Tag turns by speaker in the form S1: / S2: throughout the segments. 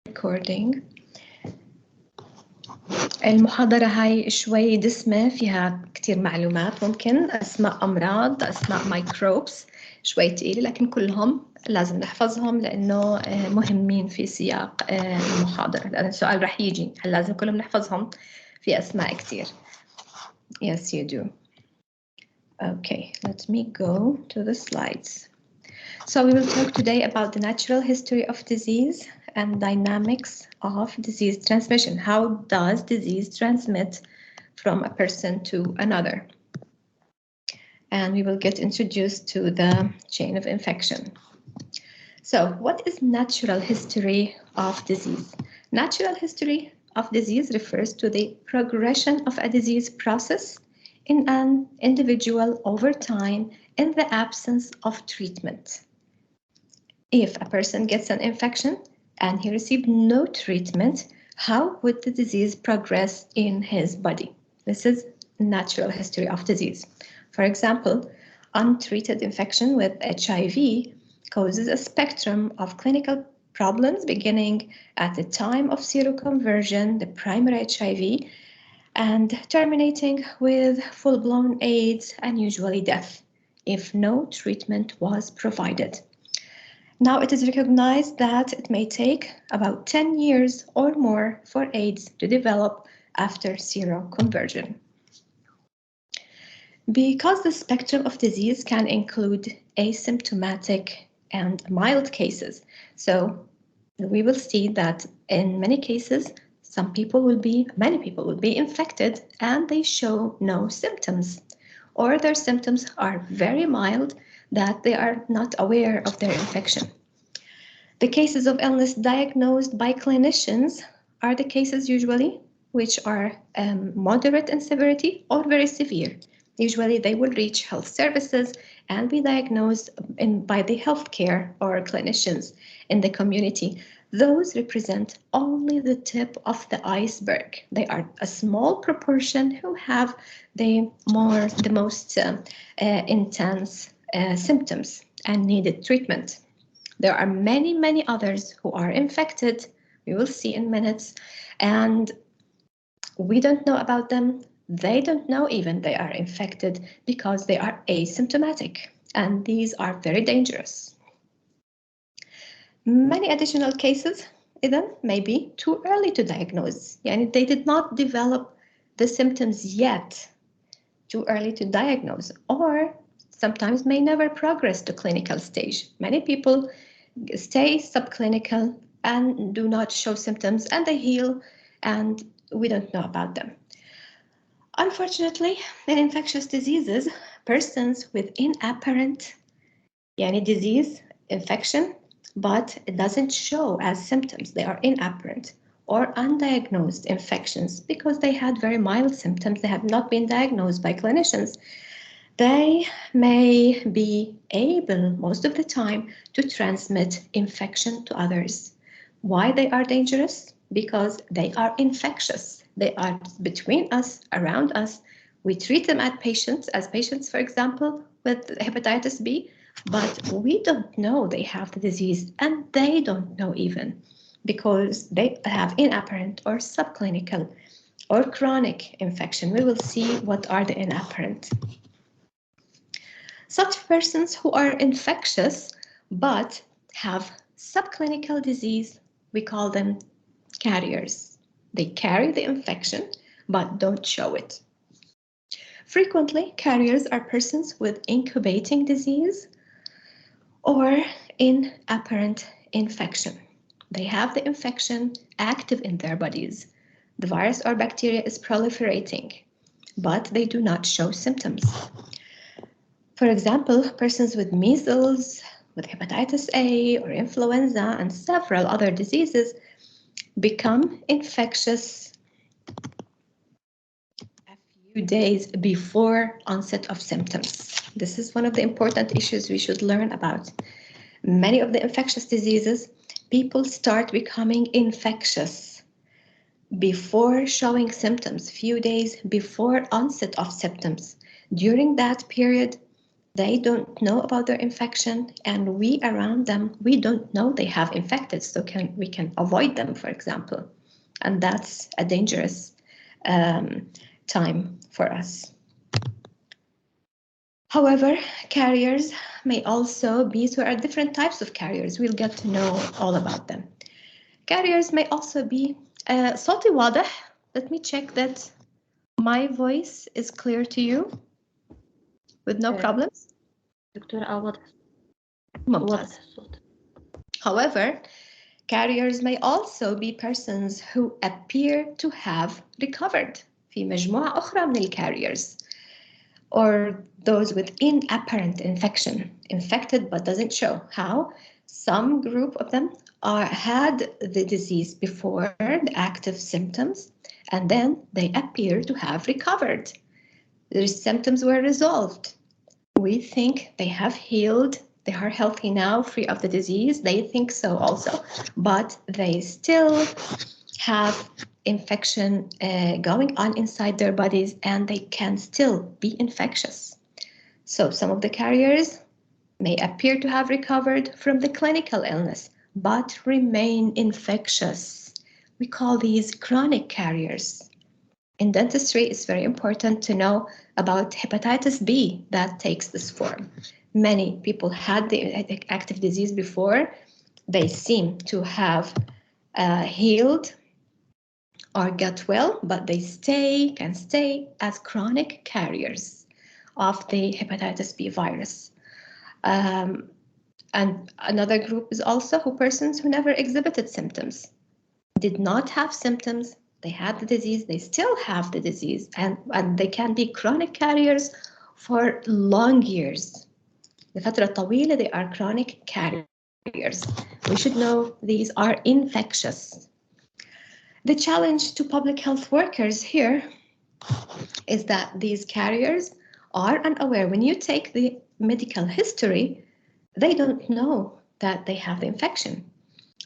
S1: recording. المحاضرة هاي شوي دسمة، فيها كتير معلومات، ممكن أسماء أمراض، أسماء ميكروبس شوي تقيلة، لكن كلهم لازم نحفظهم لأنه مهمين في سياق المحاضرة، لأن السؤال رح يجي هل لازم كلهم نحفظهم؟ في أسماء كتير. Yes, you do. Okay, let me go to the slides. So we will talk today about the natural history of disease and dynamics of disease transmission. How does disease transmit from a person to another? And we will get introduced to the chain of infection. So what is natural history of disease? Natural history of disease refers to the progression of a disease process in an individual over time in the absence of treatment. If a person gets an infection and he received no treatment, how would the disease progress in his body? This is natural history of disease. For example, untreated infection with HIV causes a spectrum of clinical problems beginning at the time of seroconversion, the primary HIV, and terminating with full-blown AIDS and usually death if no treatment was provided. Now it is recognized that it may take about 10 years or more for AIDS to develop after seroconversion. Because the spectrum of disease can include asymptomatic and mild cases, so we will see that in many cases, many people will be infected and they show no symptoms, or their symptoms are very mild that they are not aware of their infection. The cases of illness diagnosed by clinicians are the cases usually which are moderate in severity or very severe. Usually they will reach health services and be diagnosed by the healthcare or clinicians in the community. Those represent only the tip of the iceberg. They are a small proportion who have the most intense symptoms and needed treatment. There are many, many others who are infected, we will see in minutes, and we don't know about them. They don't know even they are infected because they are asymptomatic, and these are very dangerous. Many additional cases, then, may be too early to diagnose. Yani they did not develop the symptoms yet, too early to diagnose, or sometimes may never progress to clinical stage. Many people stay subclinical and do not show symptoms, and they heal, and we don't know about them. Unfortunately, in infectious diseases, persons with inapparent disease, infection, but it doesn't show as symptoms, they are inapparent, or undiagnosed infections because they had very mild symptoms, they have not been diagnosed by clinicians. They may be able, most of the time, to transmit infection to others. Why they are dangerous? Because they are infectious. They are between us, around us. We treat them as patients, for example, with hepatitis B, but we don't know they have the disease, and they don't know even, because they have inapparent or subclinical or chronic infection. We will see what are the inapparent. Such persons who are infectious but have subclinical disease, we call them carriers. They carry the infection but don't show it. Frequently, carriers are persons with incubating disease or inapparent infection. They have the infection active in their bodies. The virus or bacteria is proliferating, but they do not show symptoms. For example, persons with measles, with hepatitis A or influenza and several other diseases become infectious a few days before onset of symptoms. This is one of the important issues we should learn about. Many of the infectious diseases, people start becoming infectious before showing symptoms, few days before onset of symptoms. During that period, They don't know about their infection, and we around them, we don't know they have infected, so we can avoid them, for example. And that's a dangerous time for us. However, carriers may also be, so there are different types of carriers. We'll get to know all about them. Carriers may also be صوتي واضح. Let me check that my voice is clear to you with no problems.
S2: دكتورة واضح.
S1: ممتاز. However, carriers may also be persons who appear to have recovered. في مجموعة أخرى من الcarriers, or those with inapparent infection, infected but doesn't show. How? Some group of them had the disease before the active symptoms, and then they appear to have recovered. Their symptoms were resolved. We think they have healed. They are healthy now, free of the disease. They think so also, but they still have infection going on inside their bodies, and they can still be infectious. So some of the carriers may appear to have recovered from the clinical illness, but remain infectious. We call these chronic carriers. In dentistry, it's very important to know about hepatitis B that takes this form. Many people had the active disease before. They seem to have healed or get well, but they can stay as chronic carriers of the hepatitis B virus. And another group is also persons who never exhibited symptoms, did not have symptoms. They had the disease, they still have the disease, and they can be chronic carriers for long years. لفترة طويلة, they are chronic carriers. We should know these are infectious. The challenge to public health workers here is that these carriers are unaware. When you take the medical history, they don't know that they have the infection.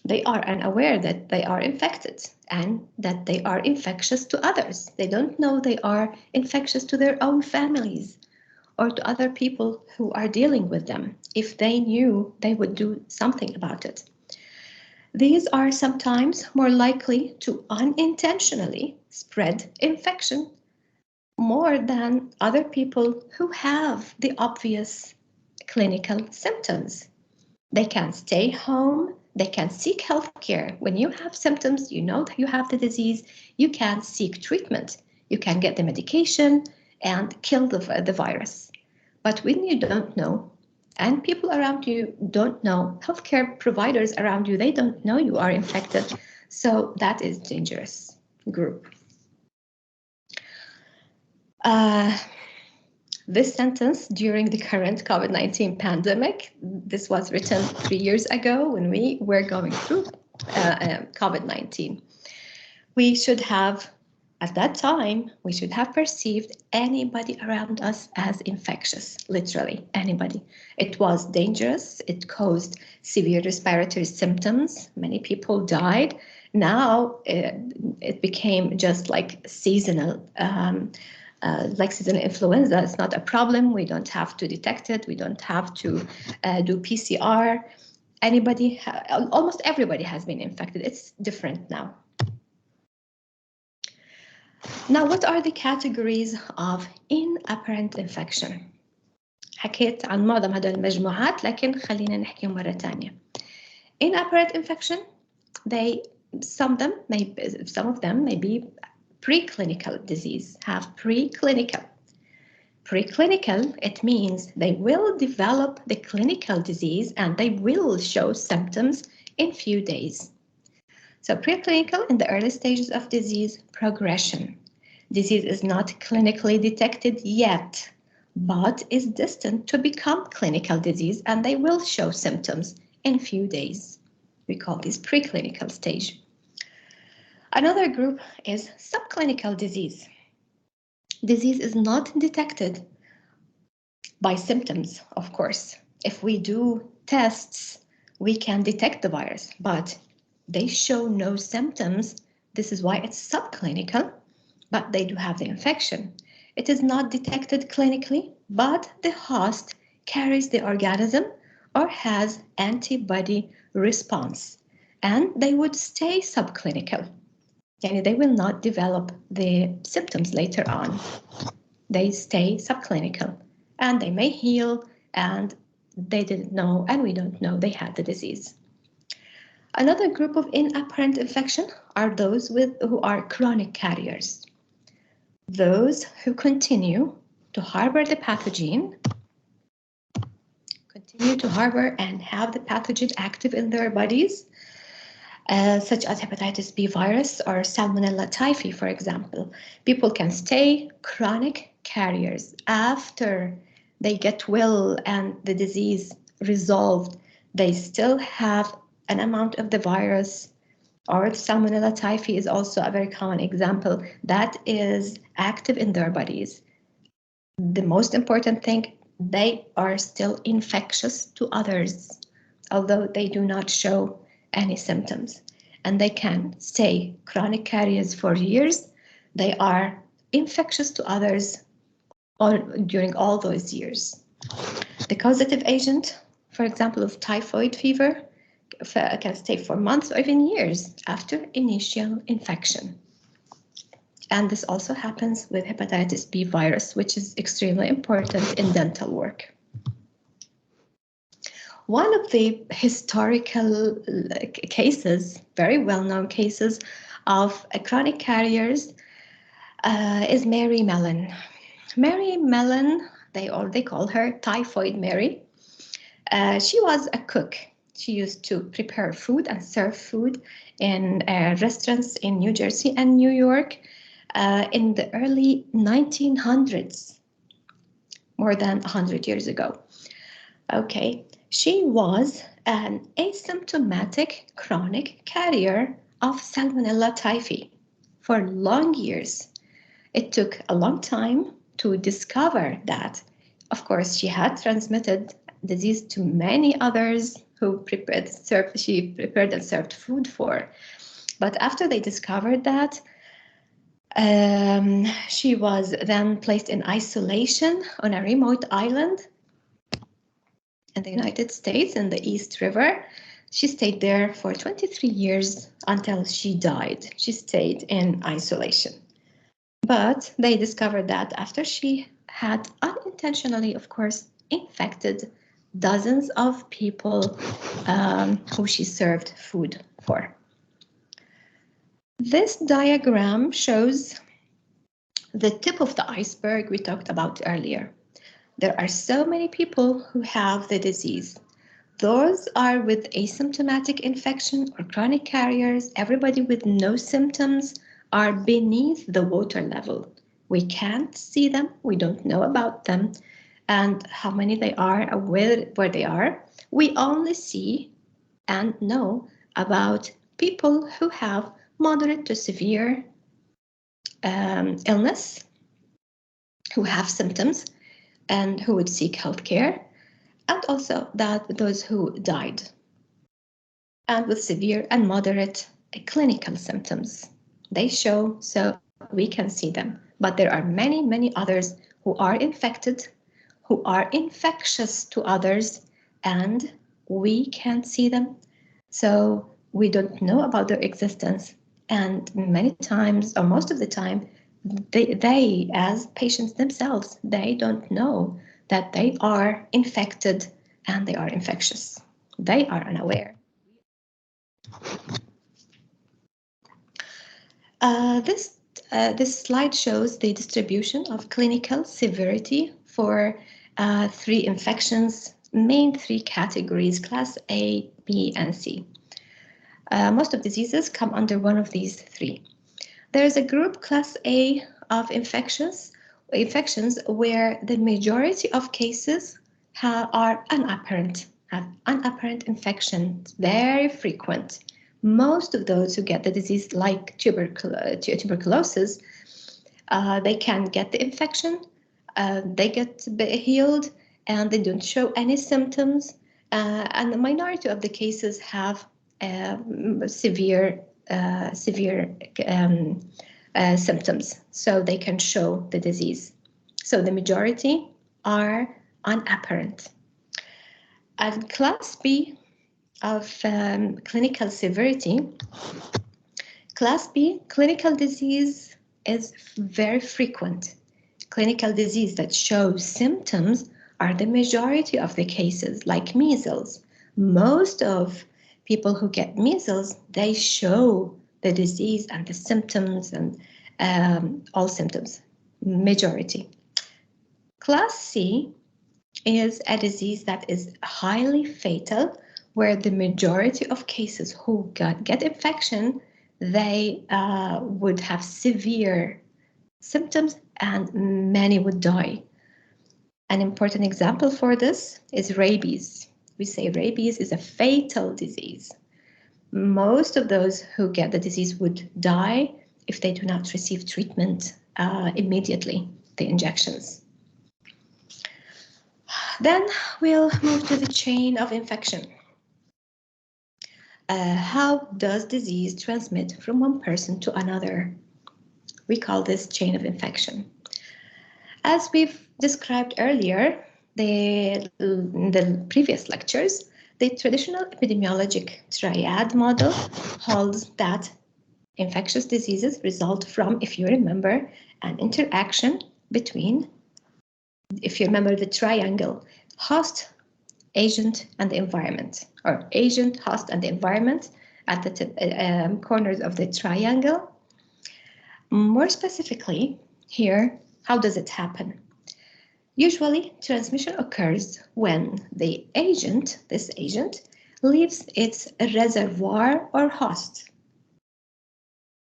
S1: They are unaware that they are infected and that they are infectious to others. They don't know they are infectious to their own families or to other people who are dealing with them. If they knew, they would do something about it. These are sometimes more likely to unintentionally spread infection more than other people who have the obvious clinical symptoms. They can stay home, they can seek health care. When you have symptoms, you know that you have the disease, you can seek treatment. You can get the medication and kill the virus. But when you don't know, and people around you don't know, healthcare providers around you, they don't know you are infected. So that is dangerous group. This sentence during the current COVID-19 pandemic, this was written 3 years ago when we were going through COVID-19. We should have, at that time, we should have perceived anybody around us as infectious, literally anybody. It was dangerous. It caused severe respiratory symptoms. Many people died. Now it became just like seasonal. Like seasonal influenza, it's not a problem. We don't have to detect it. We don't have to do PCR. Almost everybody has been infected. It's different now. Now, what are the categories of inapparent infection? حكيت عن معظم هذول المجموعات، لكن خلينا نحكي مرة تانية. Inapparent infection, some of them may be preclinical disease, have preclinical. Preclinical, it means they will develop the clinical disease and they will show symptoms in few days. So preclinical, in the early stages of disease progression. Disease is not clinically detected yet, but is destined to become clinical disease and they will show symptoms in few days. We call this preclinical stage. Another group is subclinical disease. Disease is not detected by symptoms, of course. If we do tests, we can detect the virus, but they show no symptoms. This is why it's subclinical, but they do have the infection. It is not detected clinically, but the host carries the organism or has antibody response, and they would stay subclinical. Yani they will not develop the symptoms later on. They stay subclinical, and they may heal, and they didn't know, and we don't know they had the disease. Another group of inapparent infection are those who are chronic carriers. Those who continue to harbor the pathogen, and have the pathogen active in their bodies, such as hepatitis B virus or Salmonella typhi, for example. People can stay chronic carriers after they get well and the disease resolved. They still have an amount of the virus, or Salmonella typhi is also a very common example that is active in their bodies. The most important thing, they are still infectious to others, although they do not show any symptoms, and they can stay chronic carriers for years. They are infectious to others during all those years. The causative agent, for example, of typhoid fever, can stay for months or even years after initial infection. And this also happens with hepatitis B virus, which is extremely important in dental work. One of the historical cases, very well-known cases of chronic carriers is Mary Mellon. Mary Mellon, they call her Typhoid Mary. She was a cook. She used to prepare food and serve food in restaurants in New Jersey and New York in the early 1900s, more than 100 years ago. Okay, she was an asymptomatic chronic carrier of Salmonella typhi for long years. It took a long time to discover that. Of course, she had transmitted disease to many others who she prepared and served food for. But after they discovered that, she was then placed in isolation on a remote island in the United States in the East River. She stayed there for 23 years until she died. She stayed in isolation. But they discovered that after she had unintentionally, of course, infected dozens of people who she served food for. This diagram shows the tip of the iceberg we talked about earlier. There are so many people who have the disease. Those are with asymptomatic infection or chronic carriers. Everybody with no symptoms are beneath the water level. We can't see them, we don't know about them, and how many they are or where they are. We only see and know about people who have moderate to severe illness, who have symptoms and who would seek healthcare, and also those who died and with severe and moderate clinical symptoms. They show, so we can see them, but there are many, many others who are infected, who are infectious to others, and we can't see them. So we don't know about their existence. And many times, or most of the time, they as patients themselves, they don't know that they are infected and they are infectious. They are unaware. This slide shows the distribution of clinical severity for three infections, main three categories, class A, B, and C. Most of diseases come under one of these three. There is a group, class A, of infections where the majority of cases are unapparent, have unapparent infections, very frequent. Most of those who get the disease, like tuberculosis, they can get the infection, they get healed, and they don't show any symptoms. And the minority of the cases have severe symptoms, so they can show the disease. So the majority are unapparent. And class B of clinical severity, class B, clinical disease is very frequent. Clinical disease that shows symptoms are the majority of the cases, like measles. Most of people who get measles, they show the disease and the symptoms and all symptoms, majority. Class C is a disease that is highly fatal, where the majority of cases who get infection, they would have severe symptoms and many would die. An important example for this is rabies. We say rabies is a fatal disease. Most of those who get the disease would die if they do not receive treatment immediately, the injections. Then we'll move to the chain of infection. How does disease transmit from one person to another? We call this chain of infection. As we've described earlier, in the previous lectures, the traditional epidemiologic triad model holds that infectious diseases result from, if you remember, an interaction between, if you remember the triangle, host, agent, and the environment, or agent, host, and the environment at the corners of the triangle. More specifically, here, how does it happen? Usually, transmission occurs when the agent, this agent, leaves its reservoir or host.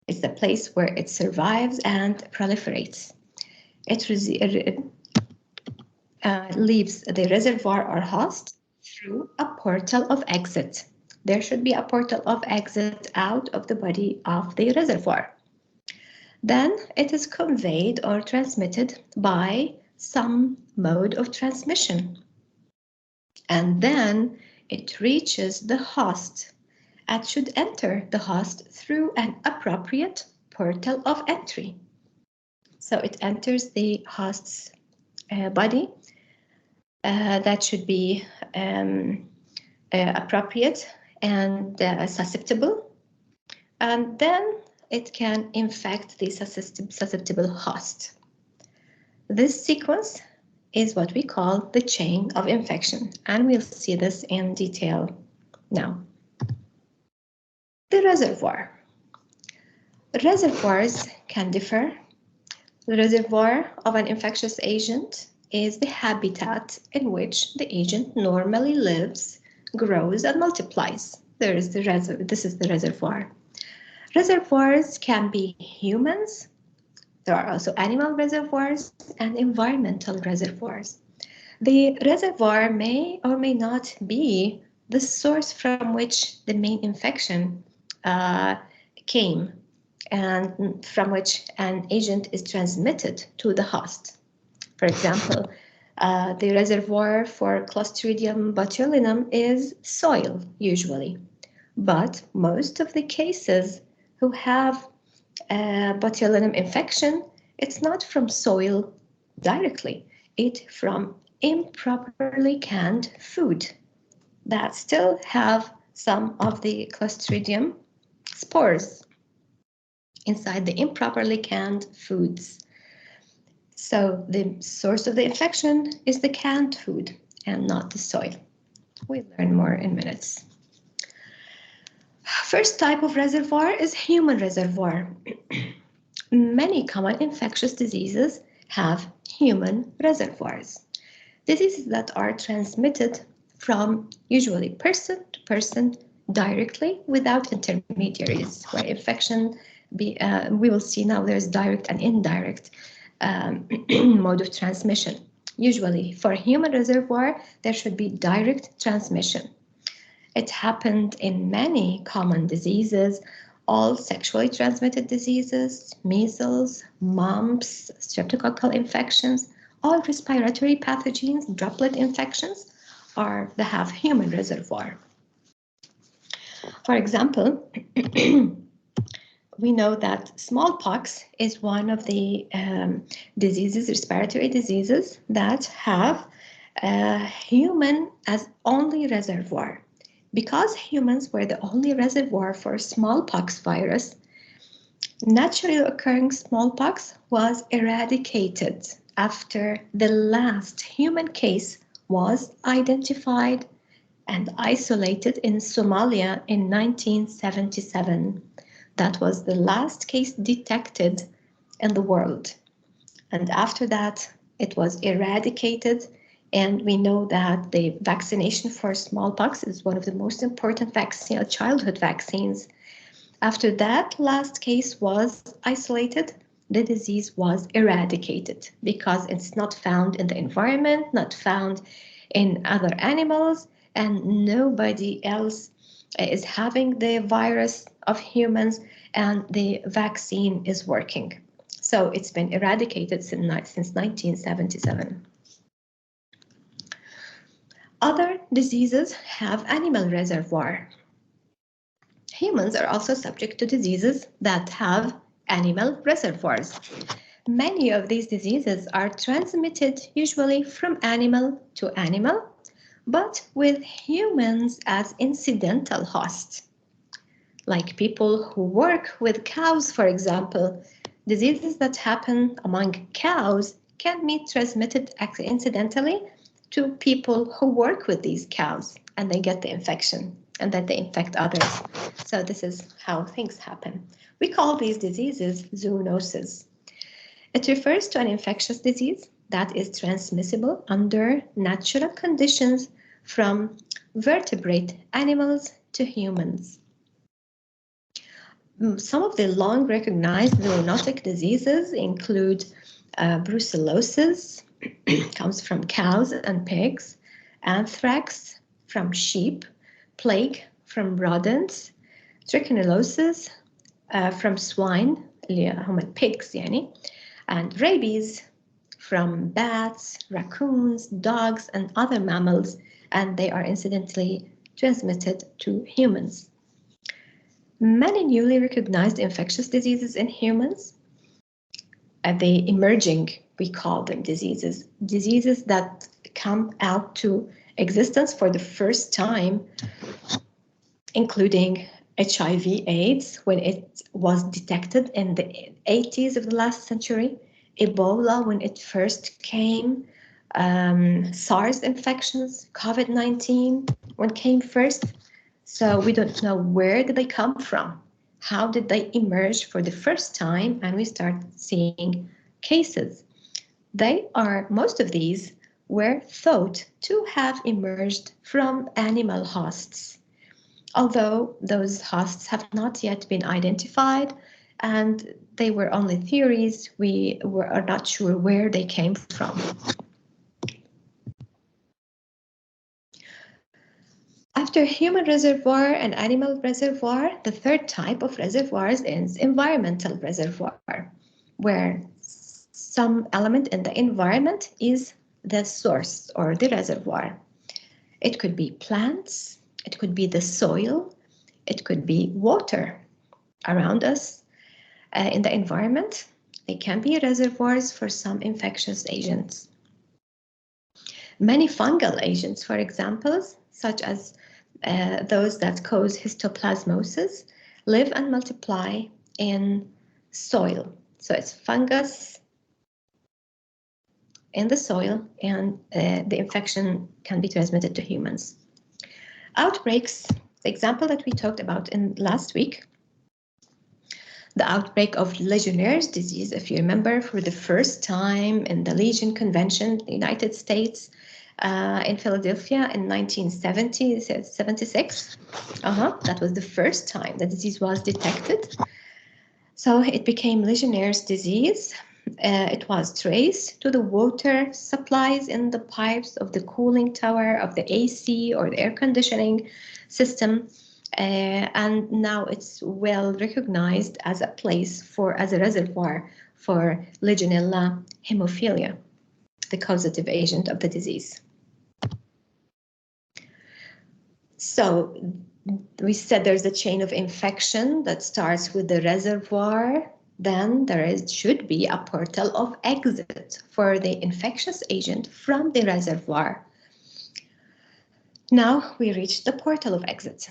S1: It's the place where it survives and proliferates. It leaves the reservoir or host through a portal of exit. There should be a portal of exit out of the body of the reservoir. Then it is conveyed or transmitted by some mode of transmission. And then it reaches the host and should enter the host through an appropriate portal of entry. So it enters the host's body. That should be appropriate and susceptible. And then it can infect the susceptible host. This sequence is what we call the chain of infection, and we'll see this in detail now. The reservoir. Reservoirs can differ. The reservoir of an infectious agent is the habitat in which the agent normally lives, grows, and multiplies. This is the reservoir. Reservoirs can be humans. There are also animal reservoirs and environmental reservoirs. The reservoir may or may not be the source from which the main infection came and from which an agent is transmitted to the host. For example, the reservoir for Clostridium botulinum is soil, usually. But most of the cases who have botulinum infection, it's not from soil directly. It's from improperly canned food that still have some of the Clostridium spores inside the improperly canned foods. So the source of the infection is the canned food and not the soil. We'll learn more in minutes. First type of reservoir is human reservoir. Many common infectious diseases have human reservoirs. Diseases that are transmitted from usually person to person directly without intermediaries, where infection we will see now there's direct and indirect mode of transmission. Usually for human reservoir, there should be direct transmission. It happened in many common diseases, all sexually transmitted diseases, measles, mumps, streptococcal infections, all respiratory pathogens, droplet infections, they have human reservoir. For example, we know that smallpox is one of the diseases, respiratory diseases, that have Human as only reservoir. Because humans were the only reservoir for smallpox virus, naturally occurring smallpox was eradicated after the last human case was identified and isolated in Somalia in 1977. That was the last case detected in the world. And after that, it was eradicated. And we know that the vaccination for smallpox is one of the most important childhood vaccines. After that last case was isolated, the disease was eradicated because it's not found in the environment, not found in other animals, and nobody else is having the virus of humans, and the vaccine is working. So it's been eradicated since 1977. Other diseases have animal reservoir. Humans are also subject to diseases that have animal reservoirs. Many of these diseases are transmitted usually from animal to animal, but with humans as incidental hosts. Like people who work with cows, for example, diseases that happen among cows can be transmitted incidentally to people who work with these cows, and they get the infection and then they infect others. So this is how things happen. We call these diseases zoonoses. It refers to an infectious disease that is transmissible under natural conditions from vertebrate animals to humans. Some of the long recognized zoonotic diseases include brucellosis, comes from cows and pigs, anthrax from sheep, plague from rodents, trichinosis from swine, هم pigs يعني, and rabies from bats, raccoons, dogs, and other mammals, and they are incidentally transmitted to humans. Many newly recognized infectious diseases in humans, the emerging, we call them diseases that come out to existence for the first time, including HIV/AIDS when it was detected in the 80s of the last century, Ebola when it first came, SARS infections, COVID-19 when came first. So we don't know where did they come from, how did they emerge for the first time, and we start seeing cases. Most of these were thought to have emerged from animal hosts, although those hosts have not yet been identified and they were only theories. We are not sure where they came from. After human reservoir and animal reservoir, the third type of reservoirs is environmental reservoir, where some element in the environment is the source or the reservoir. It could be plants, it could be the soil, it could be water around us in the environment. They can be reservoirs for some infectious agents. Many fungal agents, for example, such as those that cause histoplasmosis, live and multiply in soil. So it's fungus in the soil, and the infection can be transmitted to humans. Outbreaks, the example that we talked about in last week, the outbreak of Legionnaire's disease, if you remember, for the first time in the Legion Convention, the United States, in Philadelphia in 1976. That was the first time the disease was detected. So it became Legionnaire's disease. It was traced to the water supplies in the pipes of the cooling tower of the AC or the air conditioning system. And now it's well recognized as a place as a reservoir for Legionella hemophilia, the causative agent of the disease. So we said there's a chain of infection that starts with the reservoir, then should be a portal of exit for the infectious agent from the reservoir. Now we reach the portal of exit.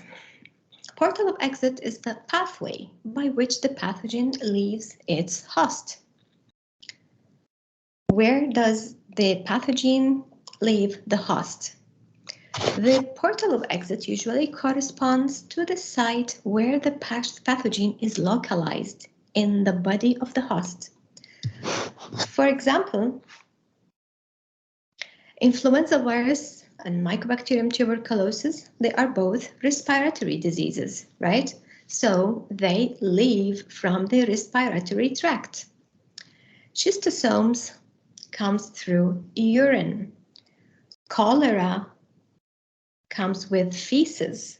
S1: Portal of exit is the pathway by which the pathogen leaves its host. Where does the pathogen leave the host? The portal of exit usually corresponds to the site where the pathogen is localized in the body of the host. For example, influenza virus and Mycobacterium tuberculosis, they are both respiratory diseases, right? So they leave from the respiratory tract. Schistosomes comes through urine. Cholera comes with feces.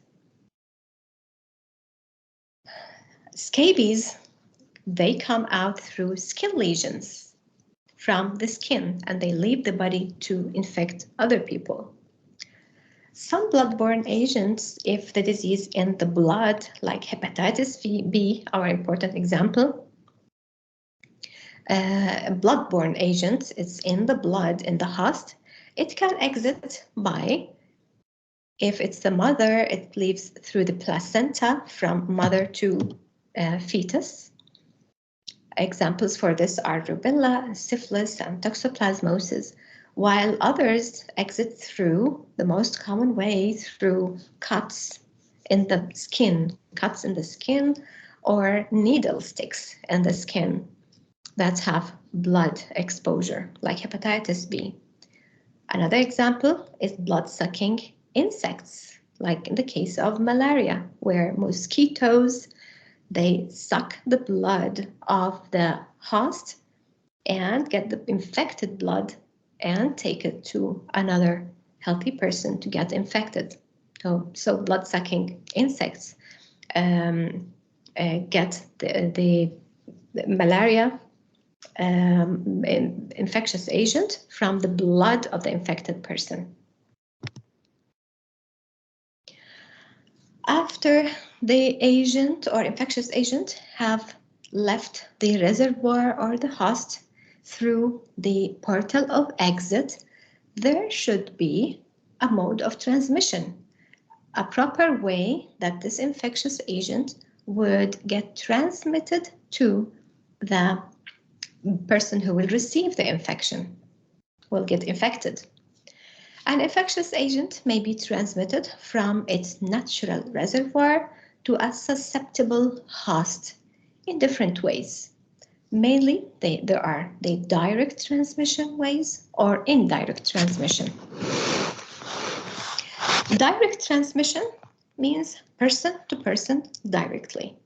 S1: Scabies, they come out through skin lesions from the skin, and they leave the body to infect other people. Some bloodborne agents, if the disease in the blood, like hepatitis B, our important example, bloodborne agent is in the blood in the host, it can exit by, if it's the mother, it leaves through the placenta from mother to fetus. Examples for this are rubella, syphilis, and toxoplasmosis, while others exit through, the most common way, through cuts in the skin, or needle sticks in the skin that have blood exposure, like hepatitis B. Another example is blood-sucking insects, like in the case of malaria, where mosquitoes, they suck the blood of the host and get the infected blood and take it to another healthy person to get infected. So blood-sucking insects get the malaria infectious agent from the blood of the infected person. After the agent or infectious agent have left the reservoir or the host through the portal of exit, there should be a mode of transmission, a proper way that this infectious agent would get transmitted to the person who will receive the infection, will get infected. An infectious agent may be transmitted from its natural reservoir to a susceptible host in different ways. Mainly, there are the direct transmission ways or indirect transmission. Direct transmission means person to person directly,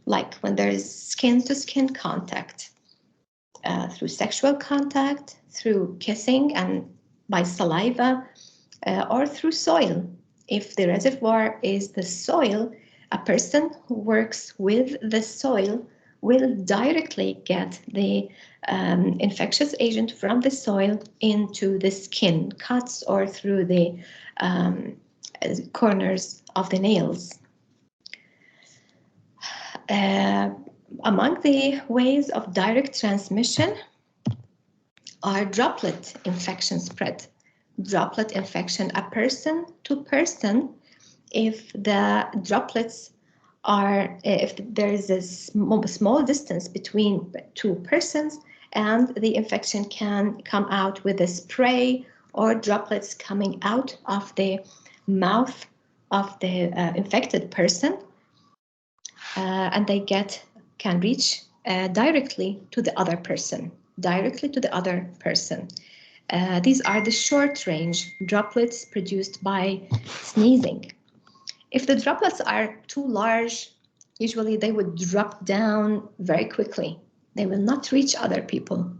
S1: like when there is skin-to-skin contact, through sexual contact, through kissing and by saliva, or through soil. If the reservoir is the soil, a person who works with the soil will directly get the infectious agent from the soil into the skin cuts or through the corners of the nails. Among the ways of direct transmission are droplet infection spread. Droplet infection, a person to person, if the droplets are, if there is a small distance between two persons, and the infection can come out with a spray or droplets coming out of the mouth of the infected person, and they can reach directly to the other person. These are the short-range droplets produced by sneezing. If the droplets are too large, usually they would drop down very quickly. They will not reach other people.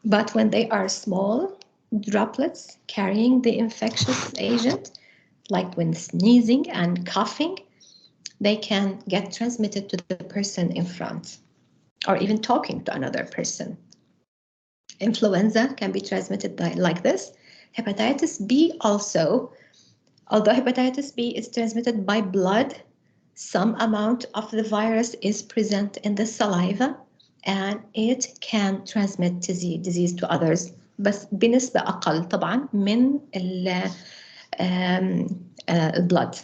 S1: But when they are small droplets carrying the infectious agent, like when sneezing and coughing, they can get transmitted to the person in front, or even talking to another person. Influenza can be transmitted like this. Hepatitis B also, although hepatitis B is transmitted by blood, some amount of the virus is present in the saliva and it can transmit disease to others بس بنسبة أقل طبعا من blood.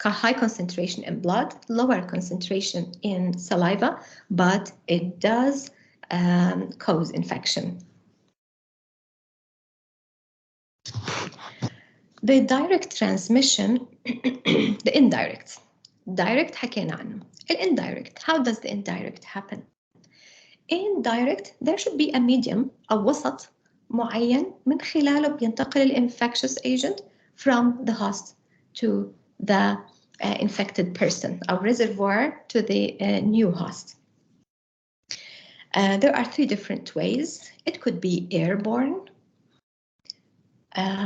S1: High concentration in blood, lower concentration in saliva, but it does cause infection. The direct transmission, the indirect. Direct حكينا عنه. Indirect, how does the indirect happen? Indirect, there should be a medium أو وسط معين من خلاله بينتقل infectious agent from the host to the infected person, a reservoir to the new host. There are three different ways. It could be airborne.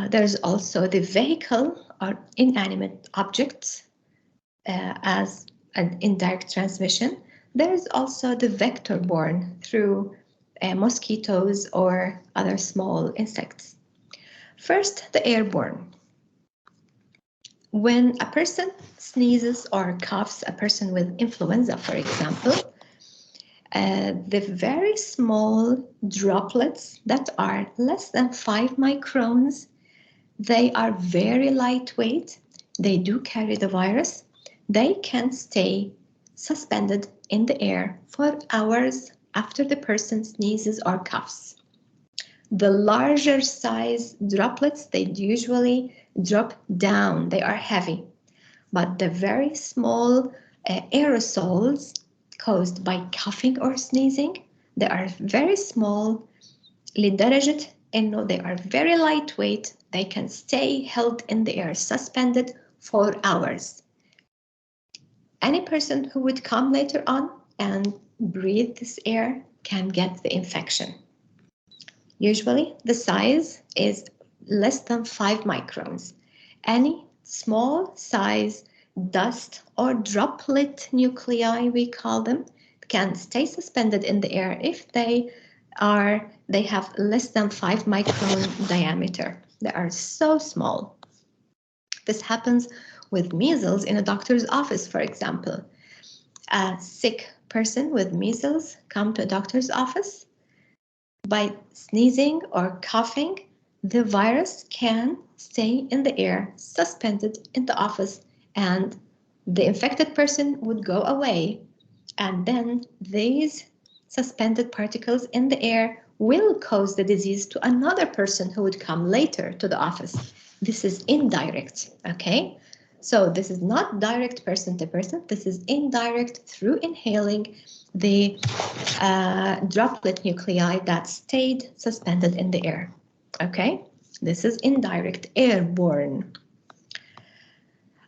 S1: There's also the vehicle or inanimate objects as an indirect transmission. There's also the vector-borne through mosquitoes or other small insects. First, the airborne. When a person sneezes or coughs, a person with influenza, for example, the very small droplets that are less than 5 microns, they are very lightweight. They do carry the virus. They can stay suspended in the air for hours after the person sneezes or coughs. The larger size droplets, they usually drop down. They are heavy. But the very small aerosols caused by coughing or sneezing, they are very small لدرجة إنه they are very lightweight. They can stay held in the air, suspended for hours. Any person who would come later on and breathe this air can get the infection. Usually the size is less than 5 microns. Any small size dust or droplet nuclei, we call them, can stay suspended in the air if they have less than 5 micron diameter. They are so small. This happens with measles in a doctor's office, for example. A sick person with measles come to a doctor's office. By sneezing or coughing, the virus can stay in the air, suspended in the office, and the infected person would go away. And then these suspended particles in the air will cause the disease to another person who would come later to the office. This is indirect, okay? So this is not direct person to person. This is indirect through inhaling the droplet nuclei that stayed suspended in the air, okay? This is indirect, airborne.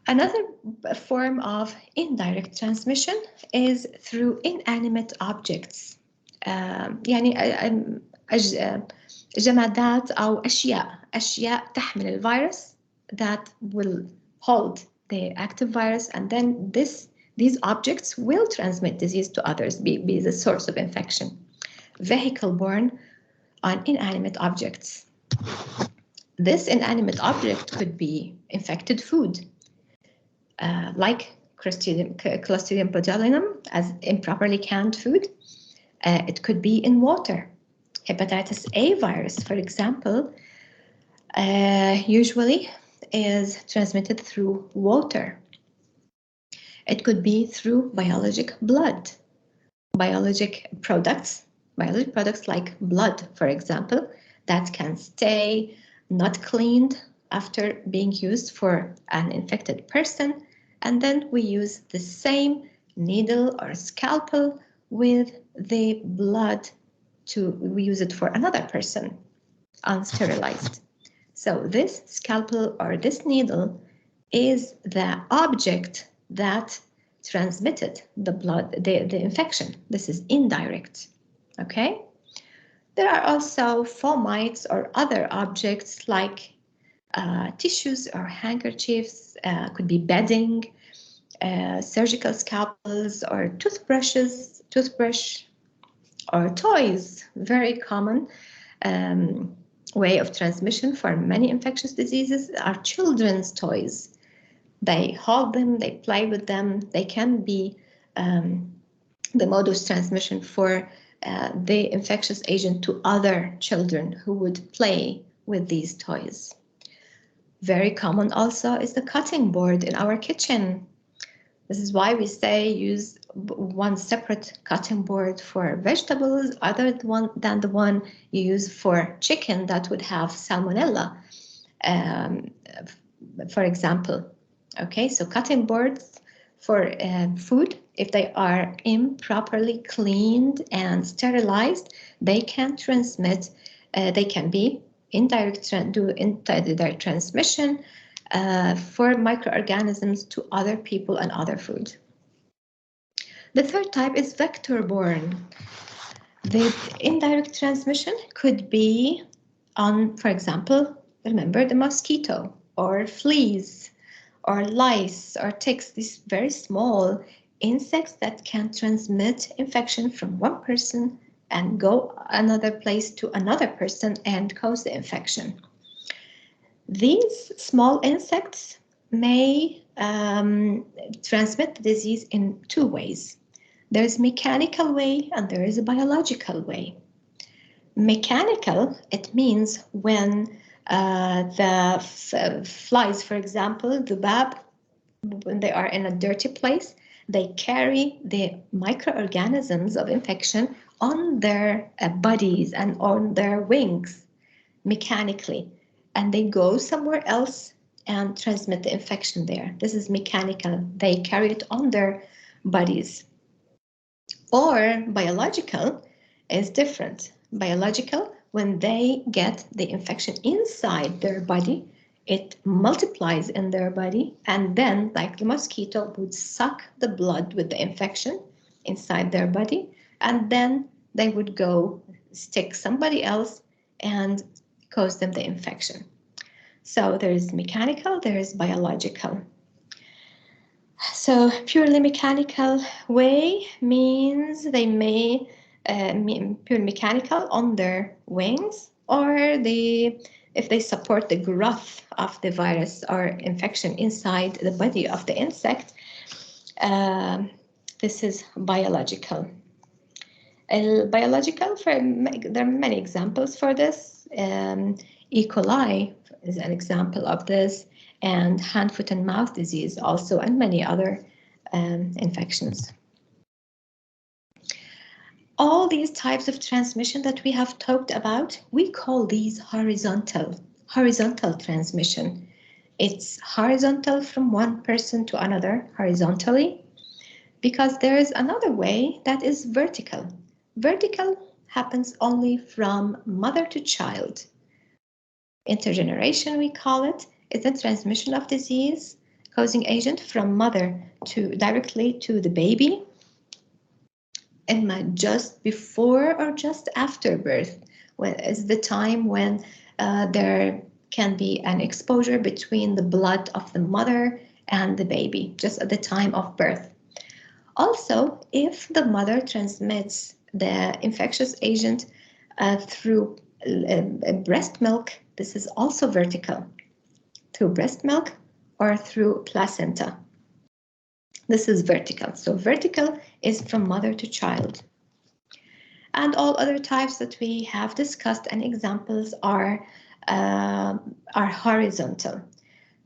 S1: Another form of indirect transmission is through inanimate objects. يعني جمادات أو أشياء تحمل الفيروس that will hold the active virus, and then these objects will transmit disease to others, be the source of infection. Vehicle-borne on inanimate objects. This inanimate object could be infected food, like Clostridium botulinum as improperly canned food. It could be in water. Hepatitis A virus, for example, usually is transmitted through water. It could be through biologic blood, biologic products like blood, for example, that can stay not cleaned after being used for an infected person, and then we use the same needle or scalpel with the blood we use it for another person, unsterilized. So this scalpel or this needle is the object that transmitted the blood, the infection. This is indirect, okay? There are also fomites or other objects like tissues or handkerchiefs, could be bedding, surgical scalpels or toothbrush or toys. Very common way of transmission for many infectious diseases are children's toys. They hold them, they play with them. They can be the mode of transmission for the infectious agent to other children who would play with these toys. Very common also is the cutting board in our kitchen. This is why we say use one separate cutting board for vegetables other than the one you use for chicken that would have salmonella, for example. Okay, so cutting boards for food, if they are improperly cleaned and sterilized, they can transmit, they can be indirect transmission for microorganisms to other people and other food. The third type is vector-borne. The indirect transmission could be on, for example, remember the mosquito or fleas or lice or ticks, these very small insects that can transmit infection from one person and go another place to another person and cause the infection. These small insects may transmit the disease in two ways. There is a mechanical way and there is a biological way. Mechanical, it means when the flies, for example, the bab, when they are in a dirty place, they carry the microorganisms of infection on their bodies and on their wings mechanically, and they go somewhere else and transmit the infection there. This is mechanical. They carry it on their bodies. Or biological is different. Biological, when they get the infection inside their body, it multiplies in their body, and then, like the mosquito, would suck the blood with the infection inside their body, and then they would go stick somebody else and cause them the infection. So there is mechanical, there is biological. So purely mechanical way means they may pure mechanical on their wings, or if they support the growth of the virus or infection inside the body of the insect, this is biological. Biological, there are many examples for this. E. coli is an example of this, and hand, foot, and mouth disease also, and many other infections. All these types of transmission that we have talked about, we call these horizontal transmission. It's horizontal from one person to another, horizontally, because there is another way that is vertical. Vertical happens only from mother to child. Intergeneration, we call it. It's the transmission of disease causing agent from mother to directly to the baby, and just before or just after birth, when is the time when there can be an exposure between the blood of the mother and the baby, just at the time of birth. Also, if the mother transmits the infectious agent through breast milk, this is also vertical, through breast milk or through placenta. This is vertical. So vertical is from mother to child. And all other types that we have discussed and examples are horizontal.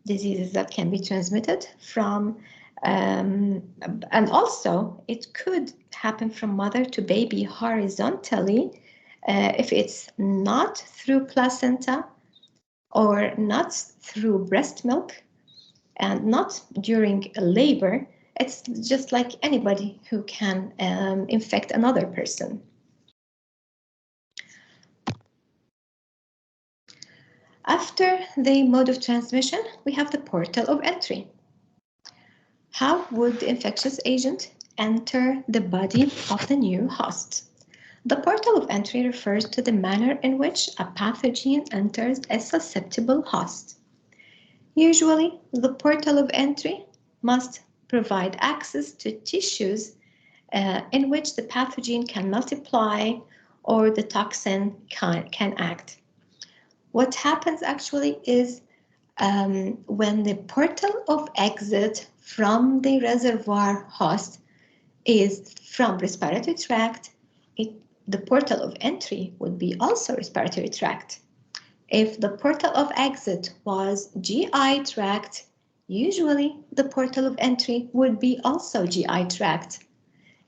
S1: Diseases that can be transmitted from, and also it could happen from mother to baby horizontally if it's not through placenta or not through breast milk and not during labor. It's just like anybody who can infect another person. After the mode of transmission, we have the portal of entry. How would the infectious agent enter the body of the new host? The portal of entry refers to the manner in which a pathogen enters a susceptible host. Usually, the portal of entry must provide access to tissues in which the pathogen can multiply or the toxin can act. What happens actually is when the portal of exit from the reservoir host is from respiratory tract, the portal of entry would be also respiratory tract. If the portal of exit was GI tract, usually the portal of entry would be also GI tract.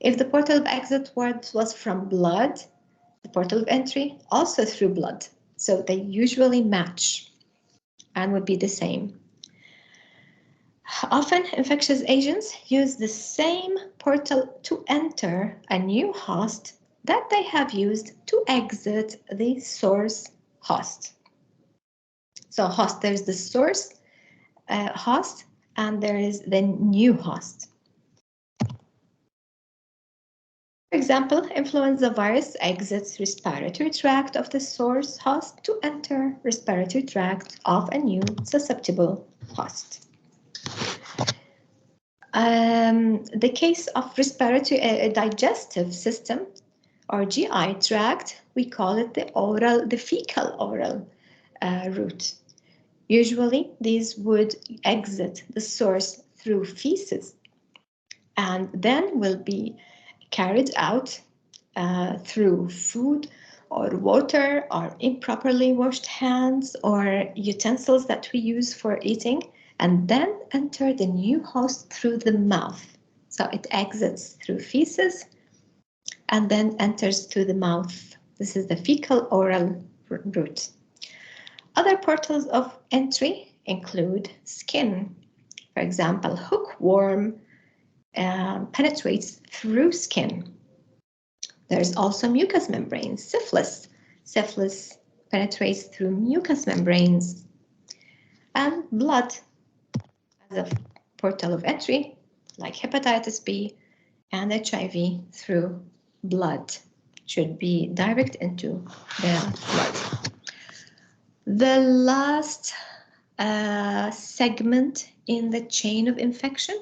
S1: If the portal of exit was from blood, the portal of entry also through blood. So they usually match and would be the same. Often infectious agents use the same portal to enter a new host that they have used to exit the source host. So host, there's the source host and there is the new host. For example, influenza virus exits respiratory tract of the source host to enter respiratory tract of a new susceptible host. The case of respiratory digestive system or GI tract, we call it the fecal oral route. Usually, these would exit the source through feces and then will be carried out through food or water or improperly washed hands or utensils that we use for eating, and then enter the new host through the mouth. So it exits through feces and then enters through the mouth. This is the fecal oral route. Other portals of entry include skin. For example, hookworm penetrates through skin. There's also mucous membranes, syphilis. Syphilis penetrates through mucous membranes. And blood as a portal of entry, like hepatitis B and HIV through blood, should be direct into the blood. The last segment in the chain of infection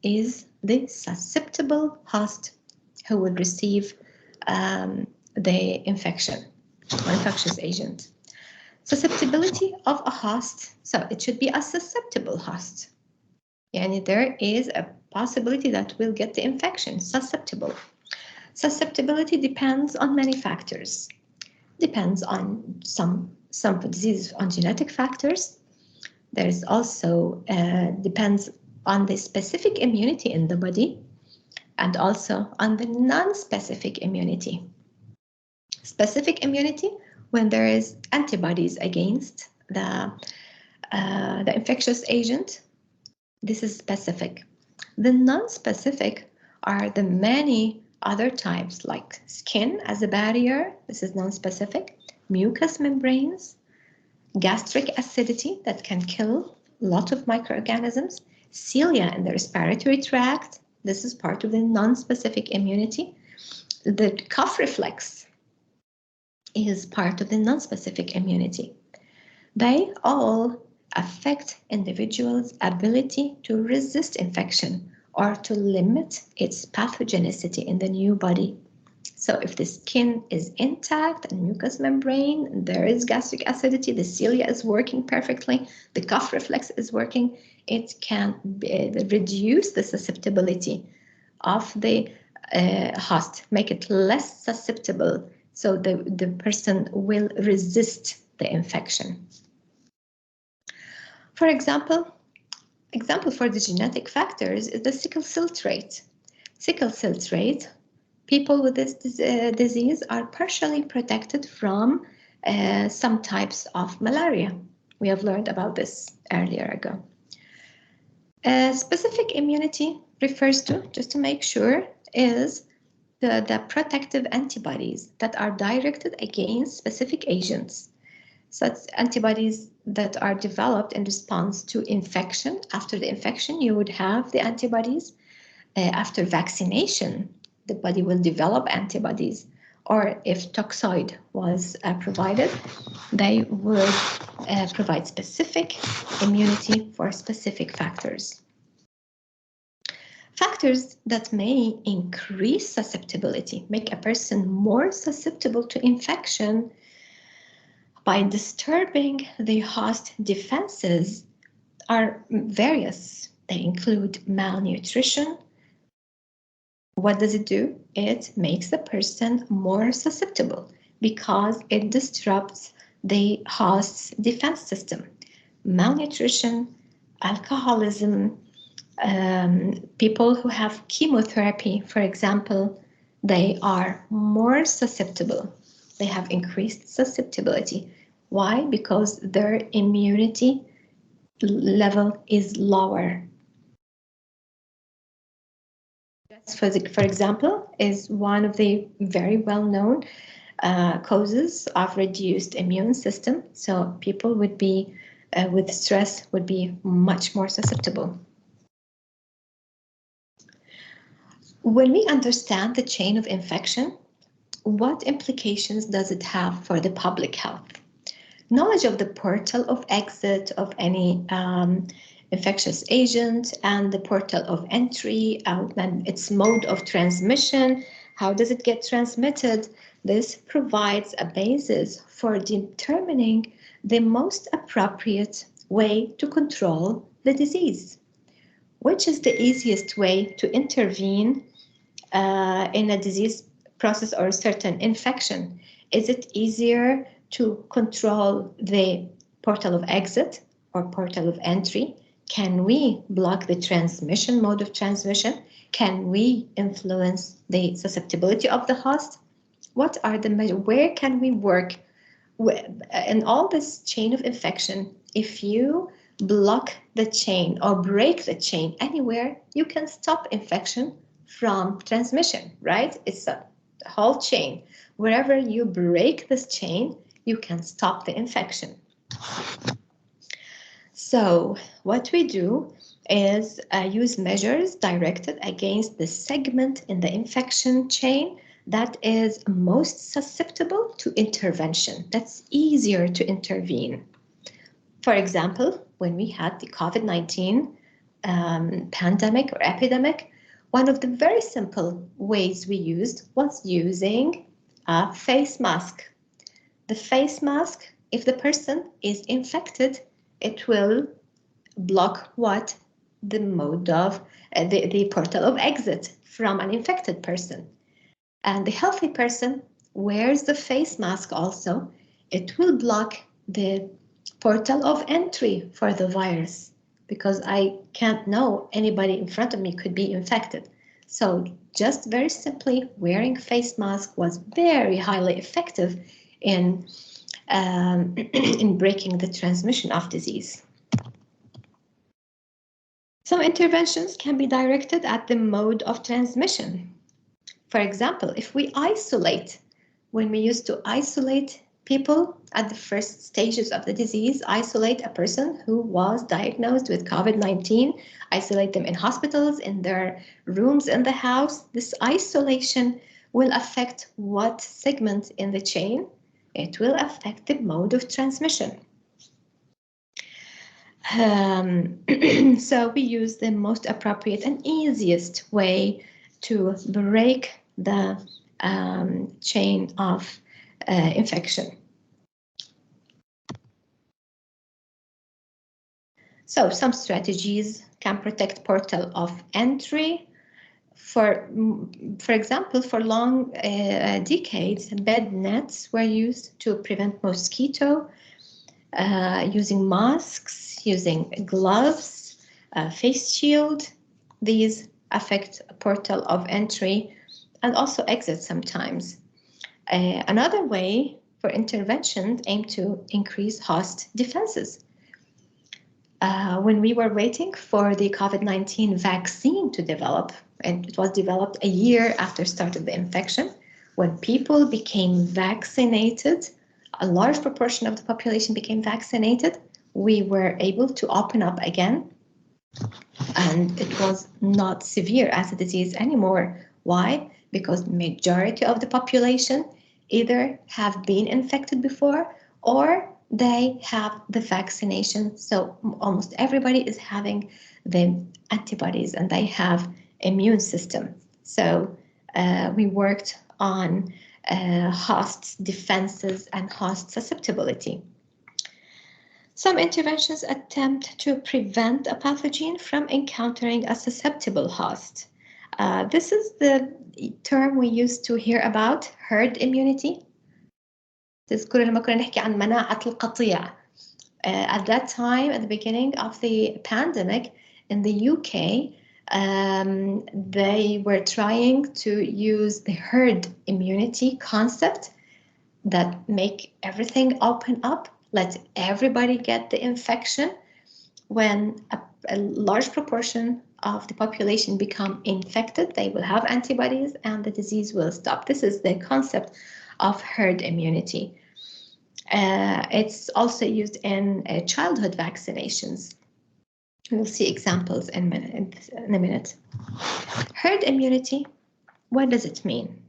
S1: is the susceptible host who will receive the infection or infectious agent. Susceptibility of a host, so it should be a susceptible host. And there is a possibility that we'll get the infection, susceptible. Susceptibility depends on many factors. Depends on some diseases on genetic factors. There's also depends on the specific immunity in the body and also on the non-specific immunity. Specific immunity, when there is antibodies against the infectious agent, this is specific. The non-specific are the many other types like skin as a barrier, this is non-specific, mucous membranes, gastric acidity that can kill a lot of microorganisms, cilia in the respiratory tract, this is part of the non-specific immunity. The cough reflex is part of the non-specific immunity. They all affect individuals' ability to resist infection or to limit its pathogenicity in the new body. So if the skin is intact and mucous membrane, there is gastric acidity, the cilia is working perfectly, the cough reflex is working, it can reduce the susceptibility of the host, make it less susceptible, so the person will resist the infection. For example for the genetic factors is the sickle cell trait. Sickle cell trait, people with this disease are partially protected from some types of malaria. We have learned about this earlier ago. Specific immunity refers to, just to make sure, is the protective antibodies that are directed against specific agents. Such antibodies that are developed in response to infection. After the infection, you would have the antibodies. After vaccination, the body will develop antibodies. Or if toxoid was provided, they would provide specific immunity for specific factors. Factors that may increase susceptibility, make a person more susceptible to infection by disturbing the host defenses, are various. They include malnutrition. What does it do? It makes the person more susceptible because it disrupts the host's defense system. Malnutrition, alcoholism, people who have chemotherapy, for example, they are more susceptible. They have increased susceptibility. Why? Because their immunity level is lower. For example, is one of the very well-known causes of reduced immune system. So people would be with stress would be much more susceptible. When we understand the chain of infection, what implications does it have for the public health? Knowledge of the portal of exit of any infectious agent and the portal of entry and its mode of transmission. How does it get transmitted? This provides a basis for determining the most appropriate way to control the disease. Which is the easiest way to intervene in a disease process or a certain infection? Is it easier to control the portal of exit or portal of entry? Can we block the transmission mode of transmission? Can we influence the susceptibility of the host? What are the measures? Where can we work in all this chain of infection? If you block the chain or break the chain anywhere, you can stop infection from transmission, right? It's a whole chain. Wherever you break this chain, you can stop the infection. So what we do is use measures directed against the segment in the infection chain that is most susceptible to intervention. That's easier to intervene. For example, when we had the COVID-19 pandemic or epidemic, one of the very simple ways we used was using a face mask. The face mask, if the person is infected, it will block what? The mode of the portal of exit from an infected person. And the healthy person wears the face mask also. It will block the portal of entry for the virus because I can't know anybody in front of me could be infected. So just very simply wearing face mask was very highly effective in in breaking the transmission of disease. Some interventions can be directed at the mode of transmission. For example, if we isolate, when we used to isolate people at the first stages of the disease, isolate a person who was diagnosed with COVID-19, isolate them in hospitals, in their rooms in the house, this isolation will affect what segment in the chain? It will affect the mode of transmission. So we use the most appropriate and easiest way to break the chain of infection. So some strategies can protect portal of entry. For example, for long decades, bed nets were used to prevent mosquito, using masks, using gloves, face shield. These affect a portal of entry and also exit sometimes. Another way for intervention aimed to increase host defenses. When we were waiting for the COVID-19 vaccine to develop, and it was developed a year after start of the infection, when people became vaccinated, a large proportion of the population became vaccinated, we were able to open up again, and it was not severe as a disease anymore. Why? Because the majority of the population either have been infected before or they have the vaccination. So almost everybody is having the antibodies and they have immune system. So we worked on host defenses and host susceptibility. Some interventions attempt to prevent a pathogen from encountering a susceptible host. This is the term we used to hear about, herd immunity. تذكر لما كنا نحكي عن مناعة القطيع. At that time, at the beginning of the pandemic in the UK, they were trying to use the herd immunity concept that make everything open up, let everybody get the infection. When a large proportion of the population become infected, they will have antibodies and the disease will stop. This is the concept of herd immunity. It's also used in childhood vaccinations. We'll see examples in a minute. Herd immunity, what does it mean?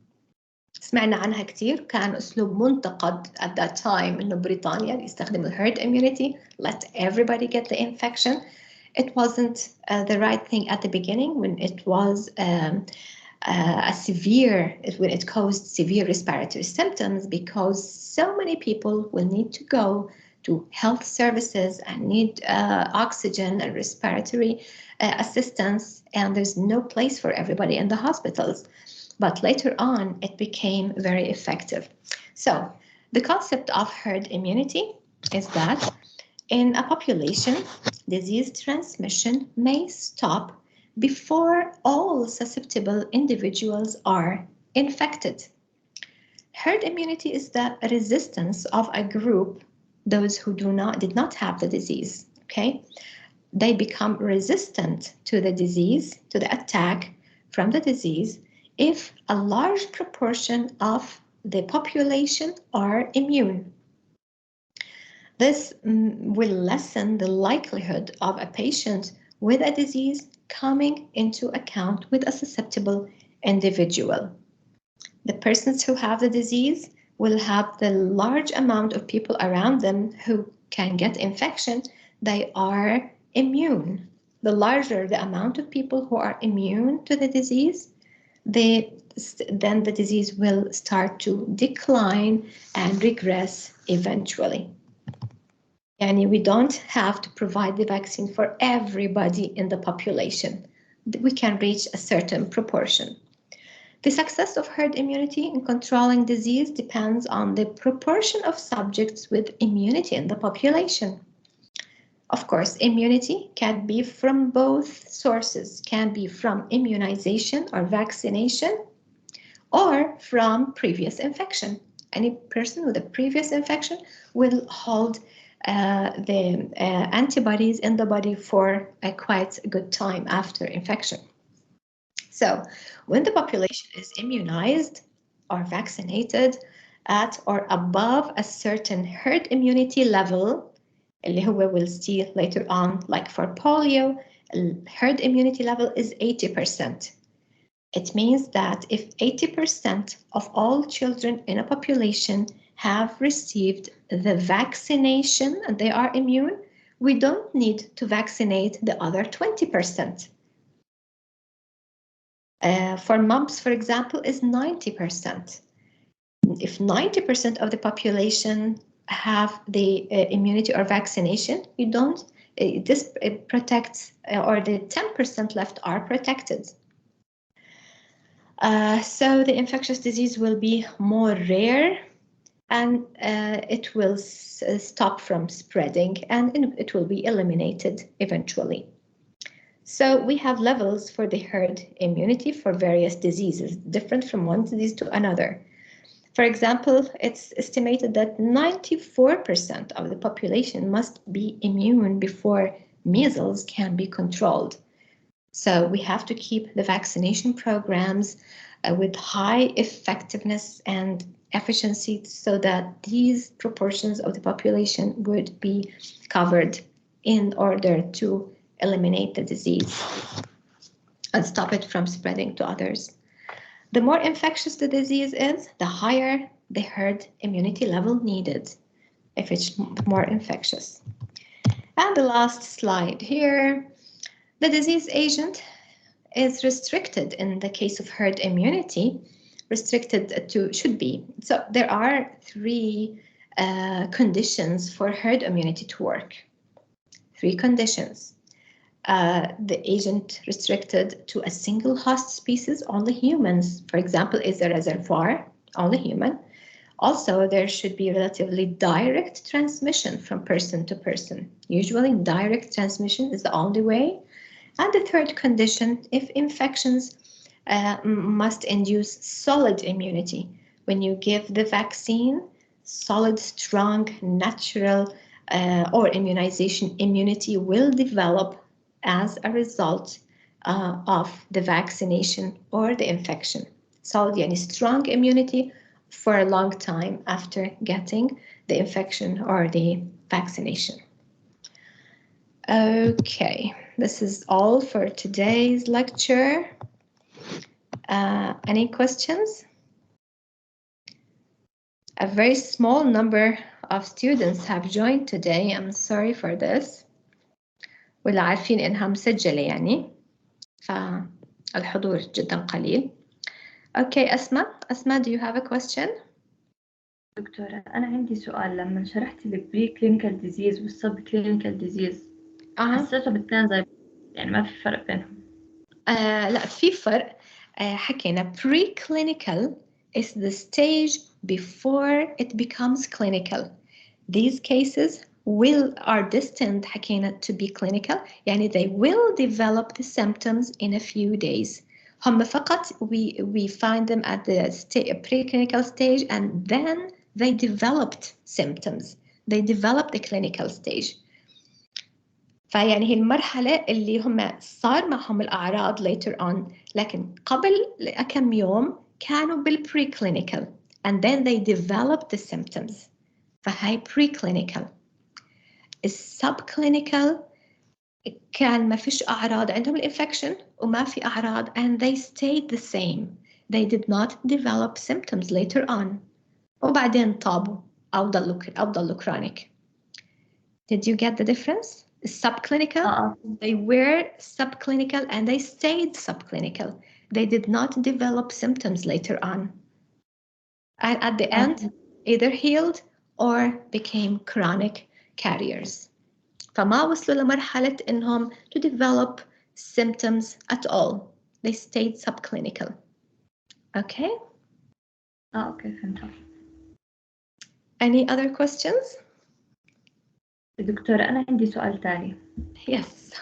S1: سمعنا عنها كتير، كان أسلوب منتقد at that time إنه بريطانيا يستخدم herd immunity, let everybody get the infection. It wasn't the right thing at the beginning when it was when it caused severe respiratory symptoms, because so many people will need to go to health services and need oxygen and respiratory assistance, and there's no place for everybody in the hospitals. But later on, it became very effective. So the concept of herd immunity is that in a population, disease transmission may stop before all susceptible individuals are infected. Herd immunity is the resistance of a group, those who did not have the disease, okay? They become resistant to the disease, to the attack from the disease, if a large proportion of the population are immune. This will lessen the likelihood of a patient with a disease coming into account with a susceptible individual. The persons who have the disease will have the large amount of people around them who can get infection. They are immune. The larger the amount of people who are immune to the disease, then the disease will start to decline and regress eventually. And we don't have to provide the vaccine for everybody in the population. We can reach a certain proportion. The success of herd immunity in controlling disease depends on the proportion of subjects with immunity in the population. Of course, immunity can be from both sources, can be from immunization or vaccination, or from previous infection. Any person with a previous infection will hold the antibodies in the body for a quite good time after infection. So when the population is immunized or vaccinated at or above a certain herd immunity level, اللي هو we'll see later on, like for polio, herd immunity level is 80%. It means that if 80% of all children in a population have received the vaccination and they are immune, we don't need to vaccinate the other 20%. For mumps, for example, is 90%. If 90% of the population have the immunity or vaccination, you don't, this protects, or the 10% left are protected. So the infectious disease will be more rare, and it will stop from spreading, and it will be eliminated eventually. So we have levels for the herd immunity for various diseases, different from one disease to another. For example, it's estimated that 94% of the population must be immune before measles can be controlled. So we have to keep the vaccination programs with high effectiveness and efficiency so that these proportions of the population would be covered in order to eliminate the disease and stop it from spreading to others. The more infectious the disease is, the higher the herd immunity level needed if it's more infectious. And the last slide here, the disease agent is restricted in the case of herd immunity, restricted to should be. So there are three conditions for herd immunity to work. 3 conditions. The agent restricted to a single host species, only humans. For example, is a reservoir, only human. Also, there should be relatively direct transmission from person to person. Usually, direct transmission is the only way. And the third condition, if infections must induce solid immunity. When you give the vaccine, solid, strong, natural or immunization immunity will develop as a result of the vaccination or the infection. Solid, yani strong immunity for a long time after getting the infection or the vaccination. Okay, this is all for today's lecture. Any questions? A very small number of students have joined today. I'm sorry for this. واللي عارفين إنها مسجلة يعني فالحضور جدا قليل. Okay, أسماء, do you have a question?
S2: دكتورة أنا عندي سؤال. لما شرحت البري كلينيكال ديزيز والسب كلينيكال ديزيز حسيته بالتين زي يعني ما في فرق بينهم.
S1: لا في فرق. حكينا preclinical is the stage before it becomes clinical. These cases are destined حكينا to be clinical يعني they will develop the symptoms in a few days. هم فقط we find them at the preclinical stage and then they developed symptoms. They developed the clinical stage. فيعني هي المرحلة اللي هم صار معهم الأعراض later on لكن قبل كم يوم كانوا بالpreclinical and then they developed the symptoms. فهي preclinical. السبclinical كان ما فيش أعراض عندهم الانفكشن وما في أعراض and they stayed the same. They did not develop symptoms later on. وبعدين طابوا أو ضلوا chronic. Did you get the difference? Subclinical, they were subclinical and they stayed subclinical. They did not develop symptoms later on. And at the end, either healed or became chronic carriers. فما وصلوا لمرحلة إنهم to develop symptoms at all. They stayed subclinical. Okay?
S2: Okay, فهمت.
S1: Any other questions?
S2: دكتورة أنا عندي سؤال تاني.
S1: Yes.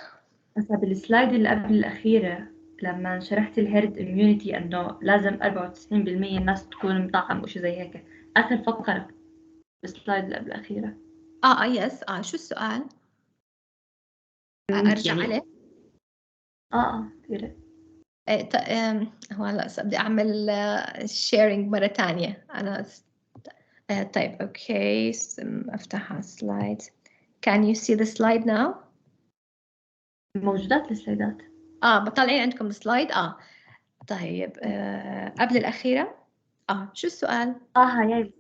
S2: هسا بالسلايد اللي قبل الأخيرة لما شرحت الهيرد immunity إنه لازم 94% الناس تكون مطعم أو شيء زي هيك. آخر فقرة بالسلايد اللي قبل الأخيرة.
S1: يس. شو السؤال؟ أرجع
S2: يعني
S1: عليه؟
S2: كثير.
S1: هو هلا بدي أعمل sharing مرة تانية. أنا طيب أوكي أفتحها سلايد. Can you see the slide now?
S2: موجودات السلايدات.
S1: بطلعين عندكم سلايد. طيب قبل الأخيرة. شو السؤال؟
S2: هاي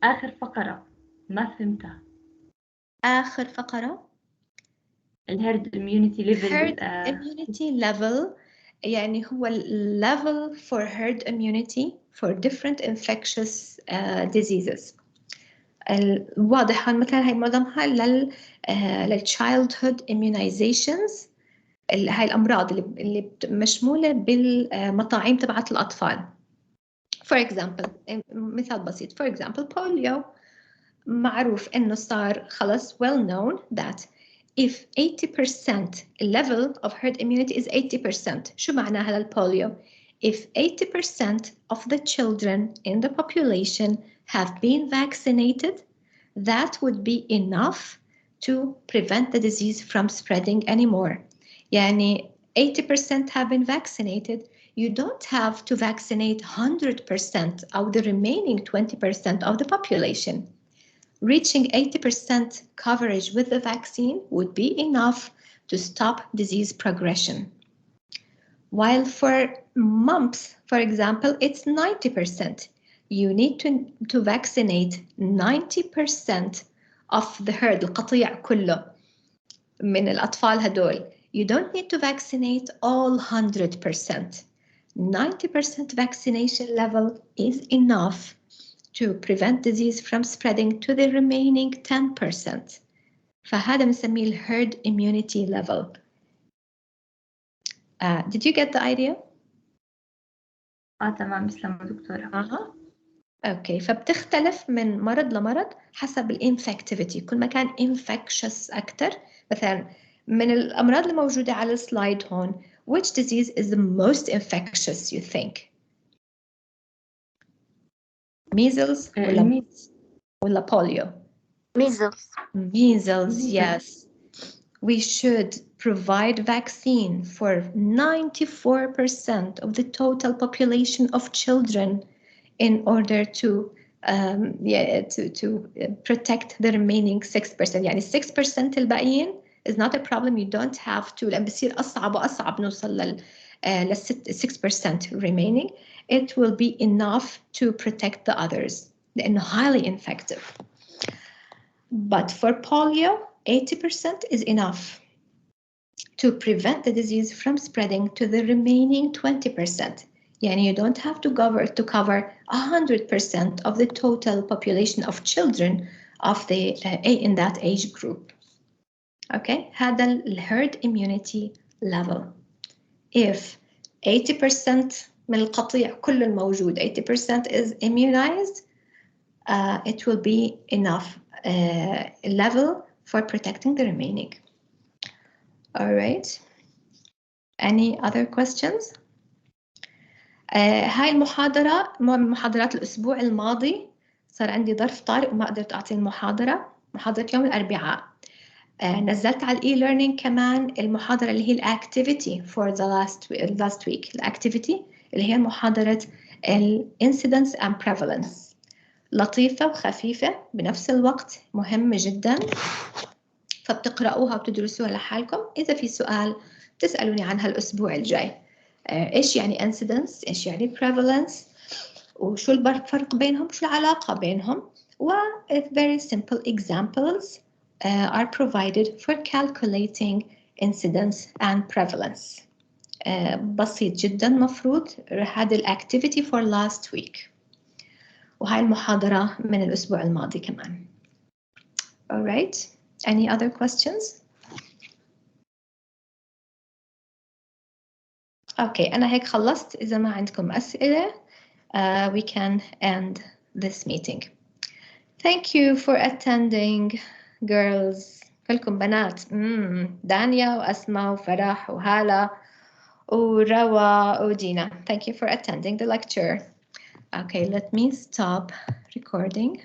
S2: آخر فقرة ما فهمتها.
S1: آخر فقرة.
S2: الهيرد immunity level.
S1: herd immunity level يعني هو level for herd immunity for different infectious diseases. واضح مثلا هي معظمها للchildhood immunizations. هاي الأمراض اللي مشمولة بالمطاعيم تبعت الأطفال. For example مثال بسيط. For example polio معروف إنه صار خلص well known that if 80% level of herd immunity is 80%. شو معناها للبوليو؟ If 80% of the children in the population have been vaccinated, that would be enough to prevent the disease from spreading anymore. يعني 80% have been vaccinated. You don't have to vaccinate 100% of the remaining 20% of the population. Reaching 80% coverage with the vaccine would be enough to stop disease progression. While for mumps, for example, it's 90%. You need to vaccinate 90% of the herd, القطيع كله من الأطفال هدول. You don't need to vaccinate all 100%. 90% vaccination level is enough to prevent disease from spreading to the remaining 10%. فهذا بنسميه herd immunity level. Did you get the idea?
S2: تمام مسلمة دكتورة.
S1: اوكي فبتختلف من مرض لمرض حسب الانفكتيفيتي، كل ما كان infectious أكتر. مثلا من الأمراض الموجودة على السلايد هون which disease is the most infectious you think? measles ولا polio? Measles, yes. We should provide vaccine for 94% of the total population of children in order to protect the remaining 6%. يعني 6% الباقيين is not a problem. You don't have to. لأن بصير أصعب وأصعب نوصل لل 6% remaining. It will be enough to protect the others. لأنه highly infective. But for polio, 80% is enough to prevent the disease from spreading to the remaining 20%. Yani you don't have to cover 100% of the total population of children of the in that age group. Okay, هذا ال herd immunity level. If 80% من القطيع كل الموجود 80% is immunized, it will be enough level for protecting the remaining. All right. Any other questions? هاي المحاضرة من محاضرات الأسبوع الماضي. صار عندي ظرف طارئ وما قدرت أعطي المحاضرة يوم الأربعاء. نزلت على الإي-learning كمان المحاضرة اللي هي الأكتيفيتي for the last week. الأكتيفيتي اللي هي محاضرة Incidence and Prevalence. لطيفة وخفيفة بنفس الوقت، مهمة جدا، فبتقرأوها وبتدرسوها لحالكم. إذا في سؤال تسألوني عنها الأسبوع الجاي. إيش يعني incidence، إيش يعني prevalence، وشو الفرق بينهم، شو العلاقة بينهم، و very simple examples are provided for calculating incidence and prevalence. بسيط جدا مفروض. هذا الactivity for last week، وهاي المحاضرة من الأسبوع الماضي كمان. All right. Any other questions? Okay, أنا هيك خلصت. إذا ما عندكم أسئلة, we can end this meeting. Thank you for attending, girls. كلكم بنات. دانيا وأسماء وفرح وهالة وروى ودينا. Thank you for attending the lecture. Okay, let me stop recording.